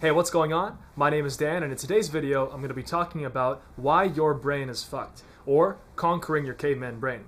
Hey, what's going on? My name is Dan, and in today's video, I'm going to be talking about why your brain is fucked, or conquering your caveman brain.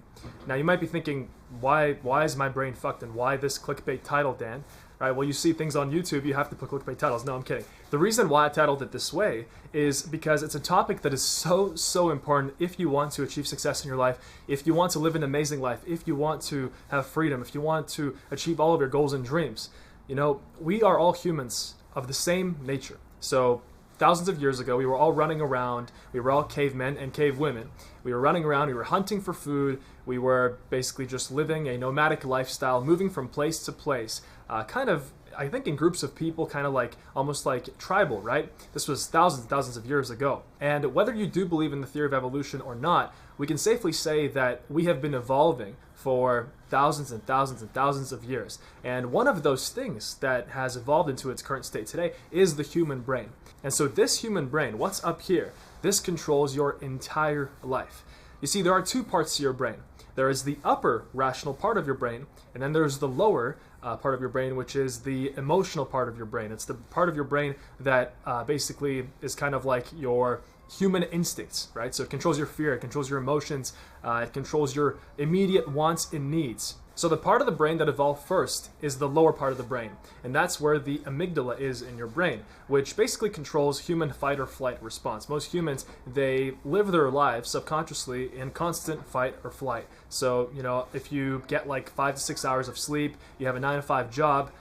Now, you might be thinking, why is my brain fucked, and why this clickbait title, Dan? Right, well, you see things on YouTube, you have to put clickbait titles. No, I'm kidding. The reason why I titled it this way is because it's a topic that is so important if you want to achieve success in your life, if you want to live an amazing life, if you want to have freedom, if you want to achieve all of your goals and dreams. You know, we are all humans of the same nature. So thousands of years ago, we were all running around. We were all cavemen and cavewomen. We were running around. We were hunting for food. We were basically just living a nomadic lifestyle, moving from place to place, kind of, I think, in groups of people, kind of like almost like tribal, right? This was thousands and thousands of years ago. And whether you do believe in the theory of evolution or not, we can safely say that we have been evolving for thousands and thousands and thousands of years. And one of those things that has evolved into its current state today is the human brain. And so this human brain, what's up here, this controls your entire life. You see, there are two parts to your brain. There is the upper rational part of your brain, and then there's the lower part of your brain, which is the emotional part of your brain. It's the part of your brain that basically is kind of like your human instincts, right? So it controls your fear, it controls your emotions, it controls your immediate wants and needs. So the part of the brain that evolved first is the lower part of the brain, and that's where the amygdala is in your brain, which basically controls human fight or flight response. Most humans, they live their lives subconsciously in constant fight or flight. So, you know, if you get like 5 to 6 hours of sleep, you have a 9 to 5 job,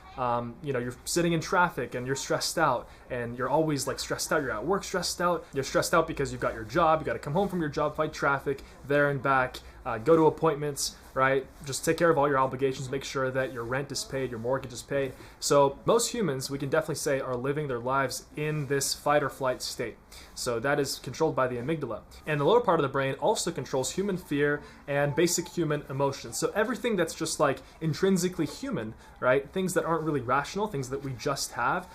you know, you're sitting in traffic and you're stressed out, and you're always like stressed out. You're at work stressed out. You're stressed out because you've got your job. You got to come home from your job, fight traffic, there and back, go to appointments, right? Just take care of all your obligations. Make sure that your rent is paid, your mortgage is paid. So most humans, we can definitely say, are living their lives in this fight or flight state. So that is controlled by the amygdala. And the lower part of the brain also controls human fear and basic human emotions. So everything that's just like intrinsically human, right? Things that aren't really rational, things that we just have,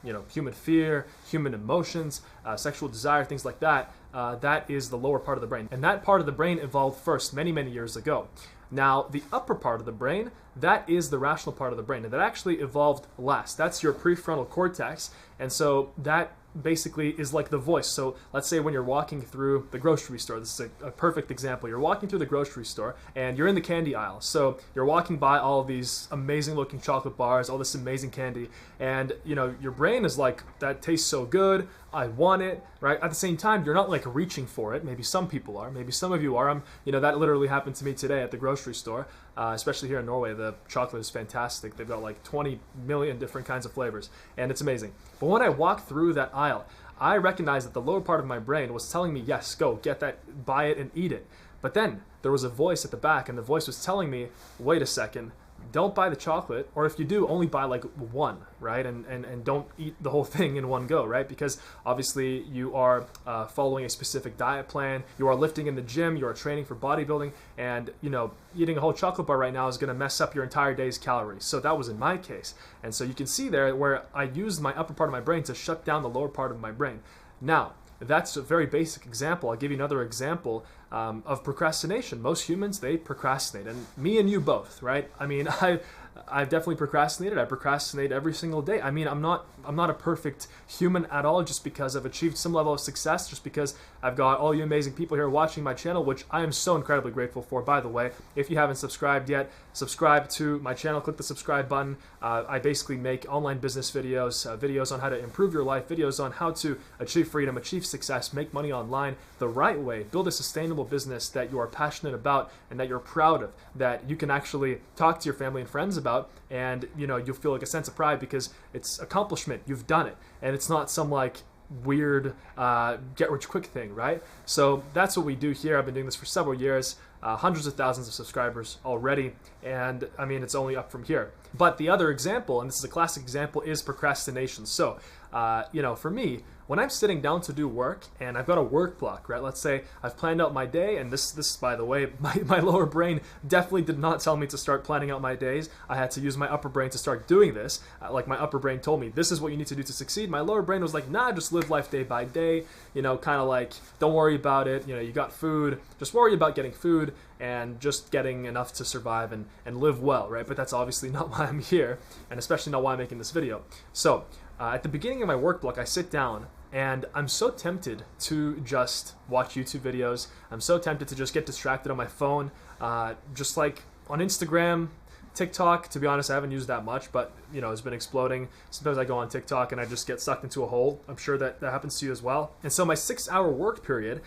you know, human fear, human emotions, sexual desire, things like that, that is the lower part of the brain. And that part of the brain evolved first many, many years ago. Now, the upper part of the brain, that is the rational part of the brain, and that actually evolved last. That's your prefrontal cortex, and so that basically is like the voice. So let's say when you're walking through the grocery store, this is a perfect example. You're walking through the grocery store and you're in the candy aisle. So you're walking by all of these amazing looking chocolate bars, all this amazing candy, and you know, your brain is like, that tastes so good, I want it, right? At the same time, you're not like reaching for it. Maybe some people are, maybe some of you are. You know, that literally happened to me today at the grocery store, especially here in Norway. The chocolate is fantastic. They've got like 20 million different kinds of flavors, and it's amazing. But when I walked through that aisle, I recognized that the lower part of my brain was telling me, yes, go get that, buy it and eat it. But then there was a voice at the back, and the voice was telling me, wait a second, don't buy the chocolate, or if you do, only buy like one, right? And don't eat the whole thing in one go, right? Because obviously you are following a specific diet plan, you are lifting in the gym, you are training for bodybuilding, and you know, eating a whole chocolate bar right now is gonna mess up your entire day's calories. So that was in my case. And so you can see there where I used my upper part of my brain to shut down the lower part of my brain. Now, that's a very basic example. I'll give you another example of procrastination. Most humans, they procrastinate, and me and you both, right? I mean, I've definitely procrastinated. I procrastinate every single day. I mean, I'm not a perfect human at all, just because I've achieved some level of success, just because I've got all you amazing people here watching my channel, which I am so incredibly grateful for. By the way, if you haven't subscribed yet, subscribe to my channel, click the subscribe button. I basically make online business videos, videos on how to improve your life, videos on how to achieve freedom, achieve success, make money online the right way, build a sustainable business that you are passionate about and that you're proud of, that you can actually talk to your family and friends about, and you know, you'll feel like a sense of pride because it's accomplishment, you've done it, and it's not some like weird get rich quick thing, right? So that's what we do here. I've been doing this for several years, hundreds of thousands of subscribers already, and I mean, it's only up from here. But the other example, and this is a classic example, is procrastination. So you know, for me, when I'm sitting down to do work and I've got a work block, right? Let's say I've planned out my day, and this by the way, my lower brain definitely did not tell me to start planning out my days. I had to use my upper brain to start doing this. Like my upper brain told me, this is what you need to do to succeed. My lower brain was like, nah, just live life day by day. You know, kind of like, don't worry about it. You know, you got food, just worry about getting food and just getting enough to survive and live well, right? But that's obviously not why I'm here, and especially not why I'm making this video. So at the beginning of my work block, I sit down and I'm so tempted to just watch YouTube videos. I'm so tempted to just get distracted on my phone, just like on Instagram, TikTok. To be honest, I haven't used that much, but it's been exploding. Sometimes I go on TikTok and I just get sucked into a hole. I'm sure that happens to you as well. And so my 6-hour work period,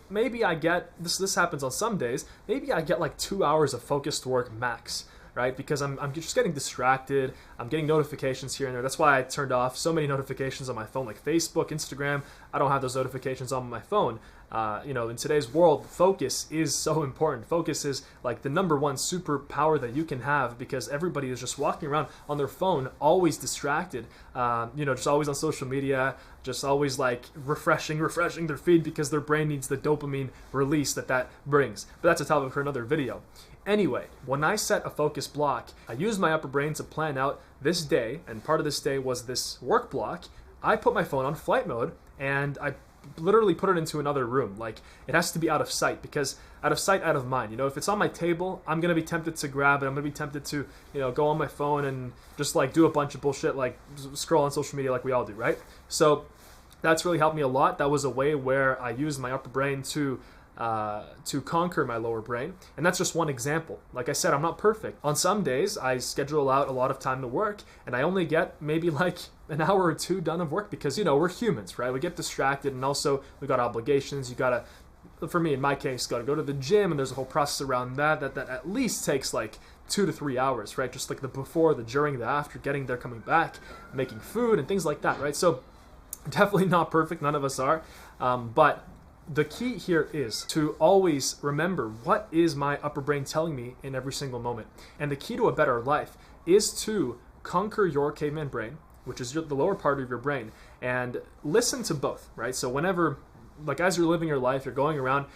maybe I get this happens on some days. Maybe I get like 2 hours of focused work max. Right? Because I'm just getting distracted. I'm getting notifications here and there. That's why I turned off so many notifications on my phone, like Facebook, Instagram. I don't have those notifications on my phone. In today's world, focus is so important. Focus is like the number one superpower that you can have, because everybody is just walking around on their phone, always distracted. Just always on social media, just always like refreshing their feed, because their brain needs the dopamine release that brings. But that's a topic for another video. Anyway, when I set a focus block, I used my upper brain to plan out this day, and part of this day was this work block. I put my phone on flight mode, and I literally put it into another room. Like, it has to be out of sight, because out of sight, out of mind. If it's on my table, I'm gonna be tempted to grab it. I'm gonna be tempted to, go on my phone and just like do a bunch of bullshit, like scroll on social media like we all do, right? So that's really helped me a lot. That was a way where I used my upper brain to conquer my lower brain. And that's just one example. Like I said, I'm not perfect. On some days, I schedule out a lot of time to work, and I only get maybe like an hour or two done of work, because, we're humans, right? We get distracted, and also we got obligations. You gotta, for me, in my case, gotta go to the gym, and there's a whole process around that at least takes like 2 to 3 hours, right? Just like the before, the during, the after, getting there, coming back, making food, and things like that, right? So definitely not perfect. None of us are. But the key here is to always remember, what is my upper brain telling me in every single moment? And the key to a better life is to conquer your caveman brain, which is the lower part of your brain, and listen to both, right? So whenever, like as you're living your life, you're going around,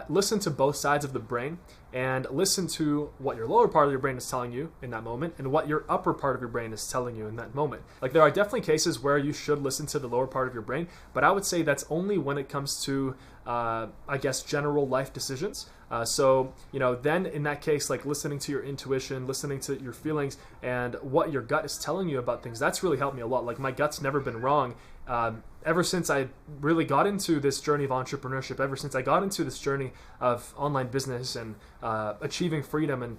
listen to both sides of the brain, and listen to what your lower part of your brain is telling you in that moment, and what your upper part of your brain is telling you in that moment. Like, there are definitely cases where you should listen to the lower part of your brain, but I would say that's only when it comes to, general life decisions. Then in that case, like listening to your intuition, listening to your feelings, and what your gut is telling you about things, that's really helped me a lot. Like, my gut's never been wrong. Ever since I really got into this journey of entrepreneurship, ever since I got into this journey of online business and achieving freedom, and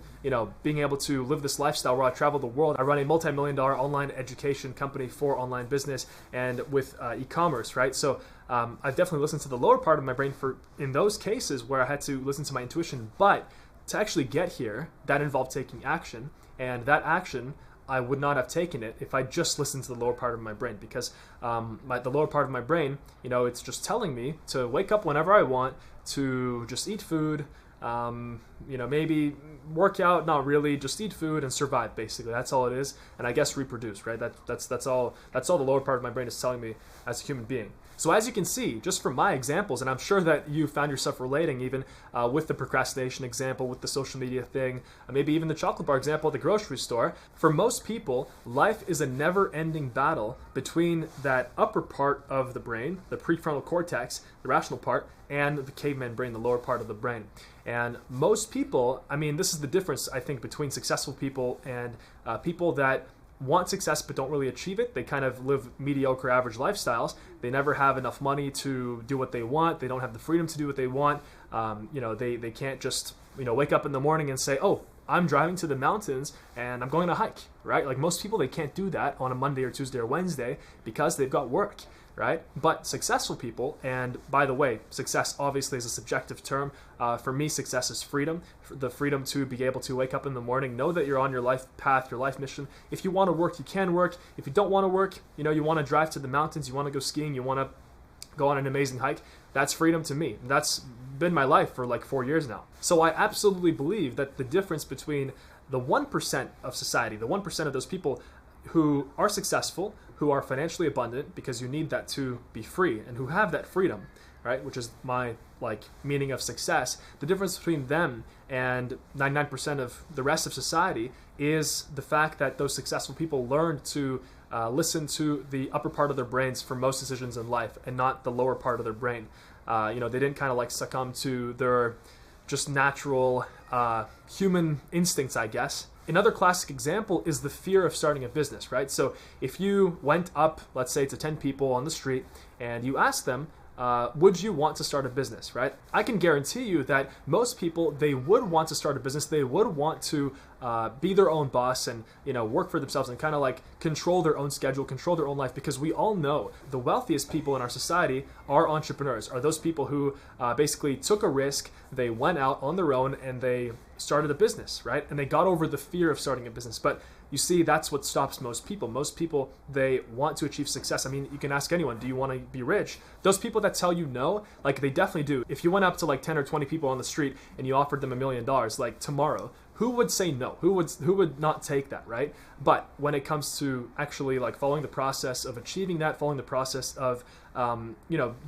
being able to live this lifestyle where I travel the world. I run a multi-million-dollar online education company for online business and with e-commerce, right? So I've definitely listened to the lower part of my brain in those cases where I had to listen to my intuition. But to actually get here, that involved taking action, and that action, I would not have taken it if I just listened to the lower part of my brain, because the lower part of my brain, it's just telling me to wake up whenever I want, to just eat food, maybe work out, not really, just eat food and survive, basically. That's all it is. And I guess reproduce, right? That's all the lower part of my brain is telling me as a human being. So as you can see, just from my examples, and I'm sure that you found yourself relating even with the procrastination example, with the social media thing, maybe even the chocolate bar example at the grocery store, for most people, life is a never-ending battle between that upper part of the brain, the prefrontal cortex, the rational part, and the caveman brain, the lower part of the brain. And most people, this is the difference, I think, between successful people and people that want success but don't really achieve it. They kind of live mediocre, average lifestyles. They never have enough money to do what they want. They don't have the freedom to do what they want. They can't just wake up in the morning and say, oh, I'm driving to the mountains and I'm going to hike, right? Like, most people, they can't do that on a Monday or Tuesday or Wednesday because they've got work, right? But successful people, and by the way, success obviously is a subjective term. For me, success is freedom, the freedom to be able to wake up in the morning, know that you're on your life path, your life mission. If you want to work, you can work. If you don't want to work, you want to drive to the mountains, you want to go skiing, you want to go on an amazing hike, that's freedom to me. That's been my life for like 4 years now. So I absolutely believe that the difference between the 1% of society, the 1% of those people who are successful, who are financially abundant, because you need that to be free, and who have that freedom, right, which is my meaning of success, the difference between them and 99% of the rest of society is the fact that those successful people learned to listen to the upper part of their brains for most decisions in life, and not the lower part of their brain. They didn't kind of succumb to their just natural human instincts, I guess, Another classic example is the fear of starting a business, right? So if you went up, let's say, to 10 people on the street and you asked them, would you want to start a business, right? I can guarantee you that most people, they would want to start a business. They would want to be their own boss and, work for themselves and kind of like control their own schedule, control their own life, because we all know the wealthiest people in our society are entrepreneurs, are those people who basically took a risk, they went out on their own and they started a business, right? And they got over the fear of starting a business. But you see, that's what stops most people. Most people, they want to achieve success. I mean, you can ask anyone, do you want to be rich? Those people that tell you no, like they definitely do. If you went up to like 10 or 20 people on the street and you offered them $1 million, like tomorrow, who would say no? Who would not take that, right? But when it comes to actually like following the process of achieving that, following the process of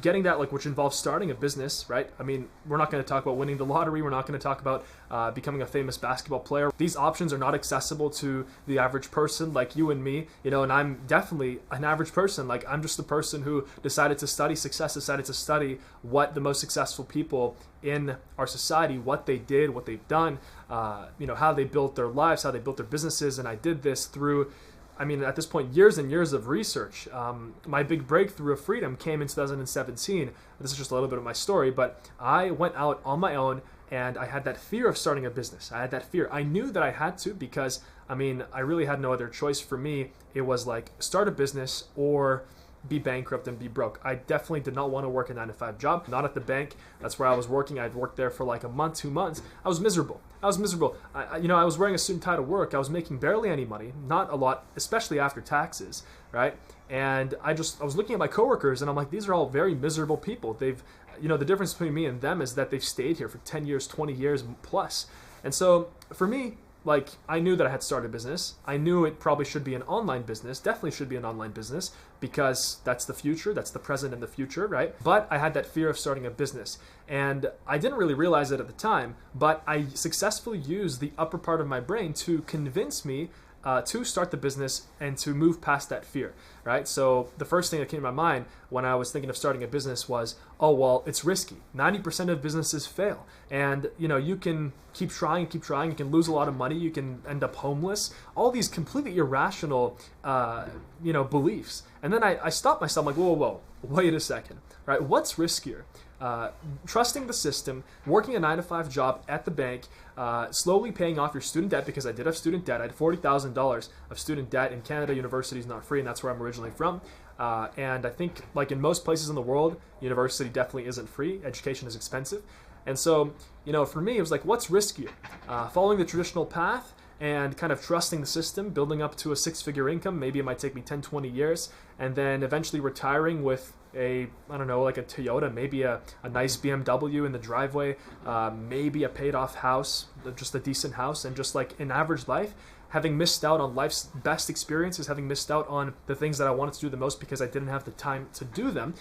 getting that, like, which involves starting a business, right? I mean, we're not going to talk about winning the lottery. We're not going to talk about becoming a famous basketball player. These options are not accessible to the average person like you and me, and I'm definitely an average person. Like, I'm just the person who decided to study success, decided to study what the most successful people in our society, what they did, what they've done, how they built their lives, how they built their businesses. And I did this through, at this point, years and years of research. My big breakthrough of freedom came in 2017. This is just a little bit of my story, but I went out on my own and I had that fear of starting a business. I had that fear. I knew that I had to because, I really had no other choice. For me, it was like start a business or be bankrupt and be broke. I definitely did not want to work a 9-to-5 job, not at the bank. That's where I was working. I'd worked there for like a month, 2 months. I was miserable. I was wearing a suit and tie to work. I was making barely any money, not a lot, especially after taxes, right? And I was looking at my coworkers and I'm like, these are all very miserable people. They've, the difference between me and them is that they've stayed here for 10 years, 20 years plus. And so for me, like, I knew that I had started a business. I knew it probably should be an online business, definitely should be an online business, because that's the future, that's the present and the future, right? But I had that fear of starting a business. And I didn't really realize it at the time, but I successfully used the upper part of my brain to convince me to start the business and to move past that fear, right? So the first thing that came to my mind when I was thinking of starting a business was, oh, well, it's risky. 90% of businesses fail. And, you can keep trying, you can lose a lot of money, you can end up homeless, all these completely irrational, beliefs. And then I stopped myself, I'm like, whoa, wait a second, right? What's riskier? Trusting the system, working a 9-to-5 job at the bank, slowly paying off your student debt, because I did have student debt. I had $40,000 of student debt. In Canada, university is not free, and that's where I'm originally from. And I think, like in most places in the world, university definitely isn't free. Education is expensive. And so, for me, it was like, what's riskier? Following the traditional path and kind of trusting the system, building up to a 6-figure income. Maybe it might take me 10, 20 years, and then eventually retiring with like a Toyota, maybe a nice BMW in the driveway, maybe a paid off house, just a decent house, and just like an average life, having missed out on life's best experiences, having missed out on the things that I wanted to do the most because I didn't have the time to do them,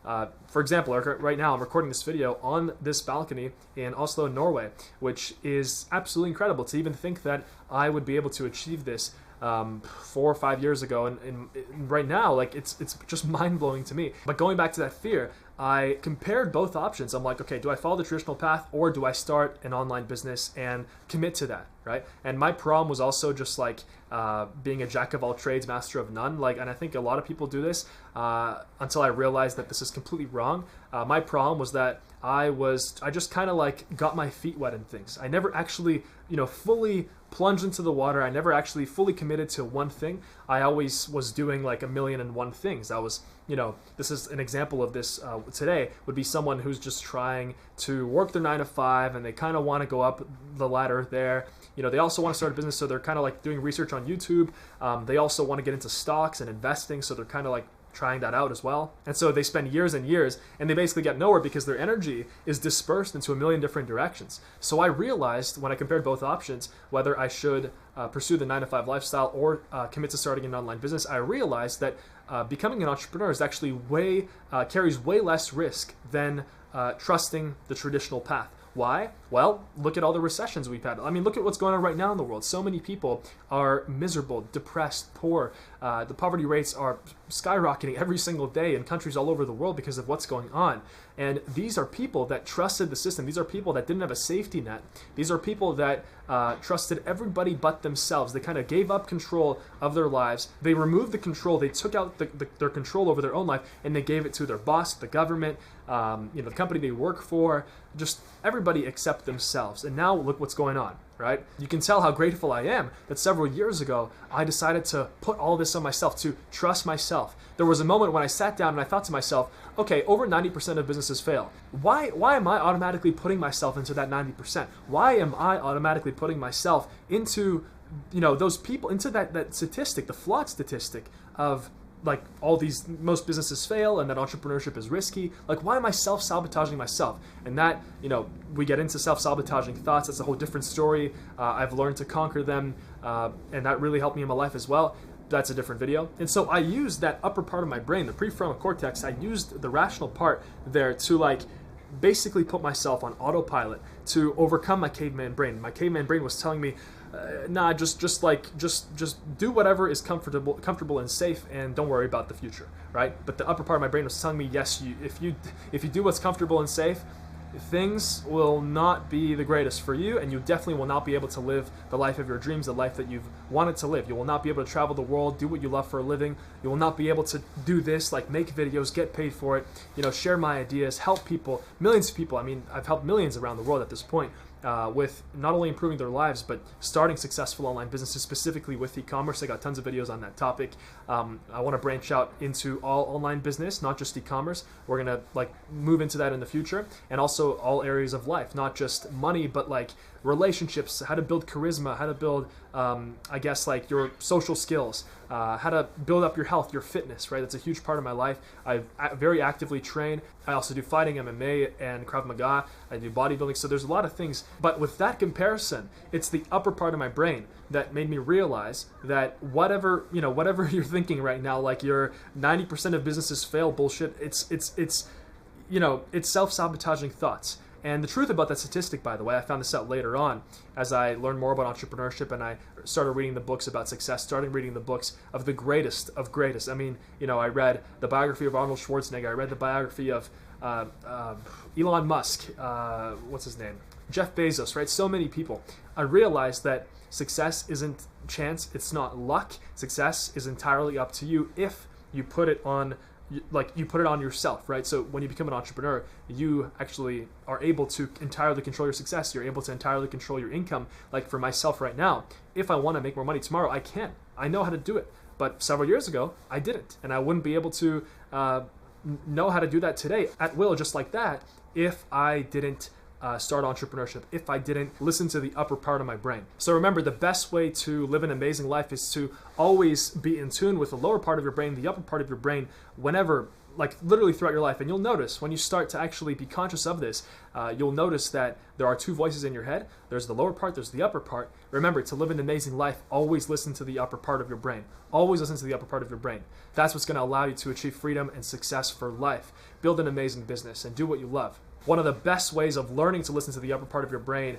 For example, right now I'm recording this video on this balcony in Oslo, Norway, which is absolutely incredible to even think that I would be able to achieve this 4 or 5 years ago, and right now, like, it's just mind-blowing to me. But going back to that fear, I compared both options. I'm like, okay, do I follow the traditional path, or do I start an online business and commit to that, right? And my problem was also just like being a jack of all trades, master of none. Like, and I think a lot of people do this until I realized that this is completely wrong. My problem was that I just kind of like got my feet wet in things. I never actually, fully plunged into the water. I never actually fully committed to one thing. I always was doing like 1,000,001 things. I was, this is an example of this today, would be someone who's just trying to work their 9-to-5 and they kind of want to go up the ladder there. They also want to start a business, so they're kind of like doing research on YouTube. They also want to get into stocks and investing, so they're kind of like trying that out as well. And so they spend years and years and they basically get nowhere because their energy is dispersed into 1,000,000 different directions. So I realized when I compared both options, whether I should pursue the 9-to-5 lifestyle or commit to starting an online business, I realized that becoming an entrepreneur is actually carries way less risk than trusting the traditional path. Why? Well, look at all the recessions we've had. I mean, look at what's going on right now in the world. So many people are miserable, depressed, poor. The poverty rates are skyrocketing every single day in countries all over the world because of what's going on. And these are people that trusted the system. These are people that didn't have a safety net. These are people that trusted everybody but themselves. They kind of gave up control of their lives. They removed the control. They took out their control over their own life, and they gave it to their boss, the government, the company they work for, just everybody except themselves. And now look what's going on, right? You can tell how grateful I am that several years ago I decided to put all this on myself, to trust myself. There was a moment when I sat down and I thought to myself, okay, over 90% of businesses fail. Why am I automatically putting myself into that 90%? Why am I automatically putting myself into, those people, into that statistic, the flawed statistic of like all these, most businesses fail and that entrepreneurship is risky? Like, why am I self-sabotaging myself? And that, we get into self-sabotaging thoughts. That's a whole different story. I've learned to conquer them, and that really helped me in my life as well. That's a different video. And so I used that upper part of my brain, the prefrontal cortex. I used the rational part there to basically put myself on autopilot to overcome my caveman brain. My caveman brain was telling me, nah, just do whatever is comfortable and safe, and don't worry about the future, right? But the upper part of my brain was telling me, yes, if you do what's comfortable and safe, things will not be the greatest for you, and you definitely will not be able to live the life of your dreams, the life that you've wanted to live. You will not be able to travel the world, do what you love for a living. You will not be able to do this, like make videos, get paid for it, share my ideas, help people, millions of people. I mean, I've helped millions around the world at this point. With not only improving their lives, but starting successful online businesses, specifically with e-commerce. I got tons of videos on that topic. I want to branch out into all online business, not just e-commerce. We're going to move into that in the future, and also all areas of life, not just money, but relationships, how to build charisma, how to build, your social skills, how to build up your health, your fitness, right? That's a huge part of my life. I very actively train. I also do fighting, MMA, and Krav Maga. I do bodybuilding. So there's a lot of things. But with that comparison, it's the upper part of my brain that made me realize that whatever you're thinking right now, like your 90% of businesses fail bullshit, it's self-sabotaging thoughts. And the truth about that statistic, by the way, I found this out later on as I learned more about entrepreneurship and I started reading the books about success, started reading the books of the greatest of greatest. I mean, I read the biography of Arnold Schwarzenegger. I read the biography of Elon Musk. What's his name? Jeff Bezos, right? So many people. I realized that success isn't chance. It's not luck. Success is entirely up to you if you put it on you put it on yourself, right? So when you become an entrepreneur, you actually are able to entirely control your success. You're able to entirely control your income. Like for myself right now, if I want to make more money tomorrow, I can. I know how to do it. But several years ago, I didn't. And I wouldn't be able to know how to do that today at will, just like that, if I didn't start entrepreneurship, if I didn't listen to the upper part of my brain. So remember, the best way to live an amazing life is to always be in tune with the lower part of your brain, the upper part of your brain, whenever, literally throughout your life. And you'll notice when you start to actually be conscious of this, you'll notice that there are two voices in your head. There's the lower part, there's the upper part. Remember, to live an amazing life, always listen to the upper part of your brain. Always listen to the upper part of your brain. That's what's going to allow you to achieve freedom and success for life. Build an amazing business and do what you love. One of the best ways of learning to listen to the upper part of your brain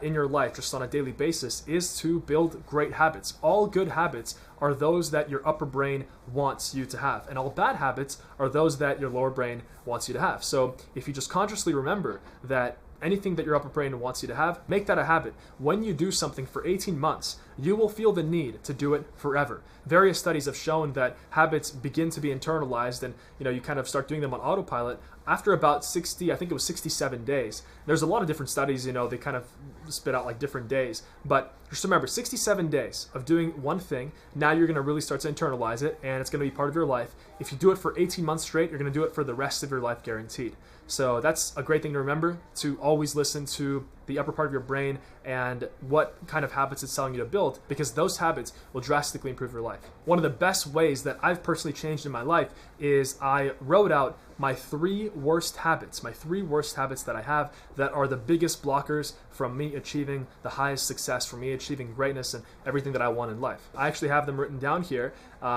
in your life, just on a daily basis, is to build great habits. All good habits are those that your upper brain wants you to have, and all bad habits are those that your lower brain wants you to have. So if you just consciously remember that anything that your upper brain wants you to have, make that a habit. When you do something for 18 months, you will feel the need to do it forever. Various studies have shown that habits begin to be internalized, and you kind of start doing them on autopilot after about 67 days. There's a lot of different studies, they kind of spit out different days, but just remember, 67 days of doing one thing, now you're going to really start to internalize it, and it's going to be part of your life. If you do it for 18 months straight, you're going to do it for the rest of your life, guaranteed. So that's a great thing to remember, to always listen to the upper part of your brain and what kind of habits it's telling you to build, because those habits will drastically improve your life. One of the best ways that I've personally changed in my life is I wrote out my three worst habits that I have that are the biggest blockers from me achieving the highest success, from me achieving greatness and everything that I want in life. I actually have them written down here.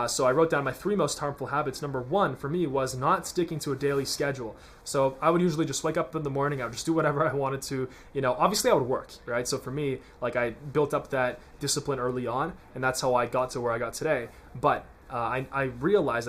So I wrote down my three most harmful habits. Number one for me was not sticking to a daily schedule. So I would usually just wake up in the morning, I would just do whatever I wanted to, obviously I would work, right? So for me, like, I built up that discipline early on, and that's how I got to where I got today. But I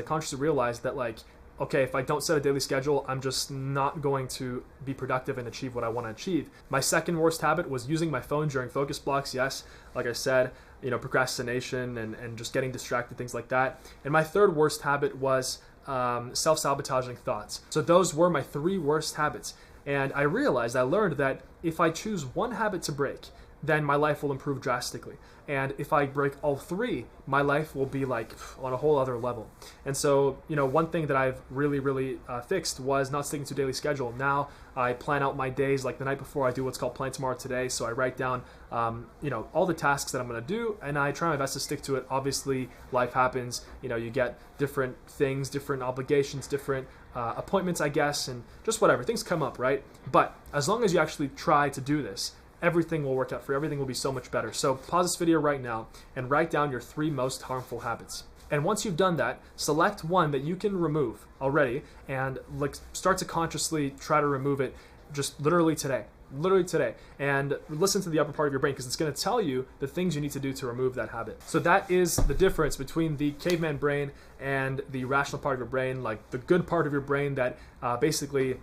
consciously realized that, like, okay, if I don't set a daily schedule, I'm just not going to be productive and achieve what I want to achieve. My second worst habit was using my phone during focus blocks. Yes, like I said, procrastination and just getting distracted, things like that. And my third worst habit was self-sabotaging thoughts. So those were my three worst habits. And I learned that if I choose one habit to break, then my life will improve drastically. And if I break all three, my life will be like on a whole other level. And so, one thing that I've really fixed was not sticking to a daily schedule. Now I plan out my days, like the night before I do what's called Plan Tomorrow Today. So I write down, all the tasks that I'm going to do, and I try my best to stick to it. Obviously, life happens. You get different things, different obligations, different appointments, I guess, and just whatever. Things come up, right? But as long as you actually try to do this, everything will work out for you. Everything will be so much better. So pause this video right now and write down your three most harmful habits. And once you've done that, select one that you can remove already and start to consciously try to remove it just literally today, and listen to the upper part of your brain, because it's going to tell you the things you need to do to remove that habit. So that is the difference between the caveman brain and the rational part of your brain, like the good part of your brain that basically,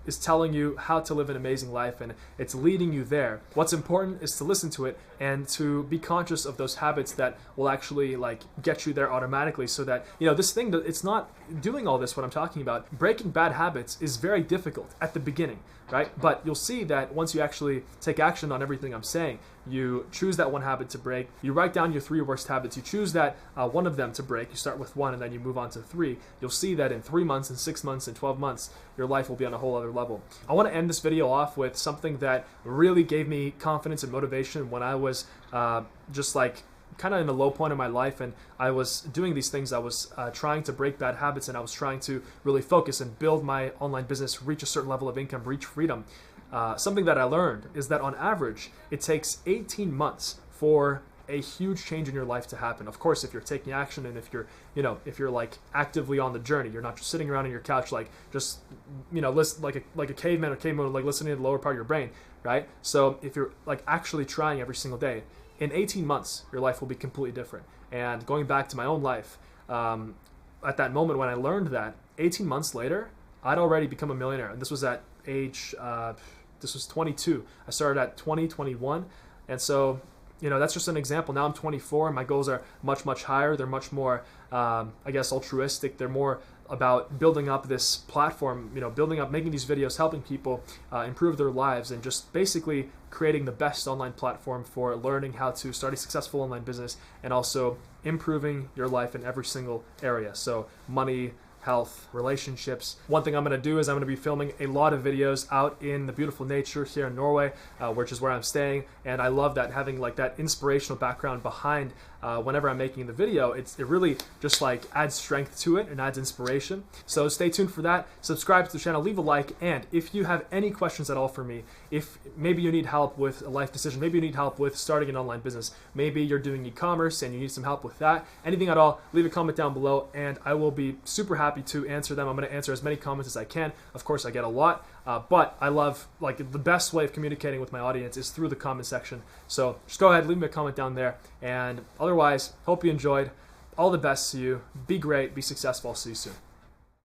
is telling you how to live an amazing life, and it's leading you there. What's important is to listen to it and to be conscious of those habits that will actually get you there automatically, so that, this thing, it's not doing all this, what I'm talking about. Breaking bad habits is very difficult at the beginning, right? But you'll see that once you actually take action on everything I'm saying, you choose that one habit to break, you write down your three worst habits, you choose that one of them to break, you start with one and then you move on to three, you'll see that in 3 months and 6 months and 12 months, your life will be on a whole other level. I want to end this video off with something that really gave me confidence and motivation when I was just kind of in a low point in my life, and I was doing these things. I was trying to break bad habits, and I was trying to really focus and build my online business, reach a certain level of income, reach freedom. Something that I learned is that on average, it takes 18 months for a huge change in your life to happen. Of course, if you're taking action and if you're actively on the journey, you're not just sitting around on your couch listen like a caveman or cavewoman, listening to the lower part of your brain, right? So if you're actually trying every single day, in 18 months, your life will be completely different. And going back to my own life, at that moment when I learned that, 18 months later, I'd already become a millionaire. And this was at age, this was 22. I started at 21. And so, that's just an example. Now I'm 24. My goals are much higher. They're much more, altruistic. They're more about building up this platform, making these videos, helping people improve their lives, and just basically creating the best online platform for learning how to start a successful online business and also improving your life in every single area. So money, health, relationships. One thing I'm going to do is I'm going to be filming a lot of videos out in the beautiful nature here in Norway, which is where I'm staying. And I love that, having that inspirational background behind whenever I'm making the video. It really just adds strength to it and adds inspiration. So stay tuned for that. Subscribe to the channel, leave a like, and if you have any questions at all for me, if maybe you need help with a life decision, maybe you need help with starting an online business, maybe you're doing e-commerce and you need some help with that, anything at all, leave a comment down below and I will be super happy to answer them. I'm going to answer as many comments as I can. Of course, I get a lot, but I love, the best way of communicating with my audience is through the comment section. So just go ahead, leave me a comment down there, and otherwise, hope you enjoyed. All the best to you. Be great, be successful. I'll see you soon.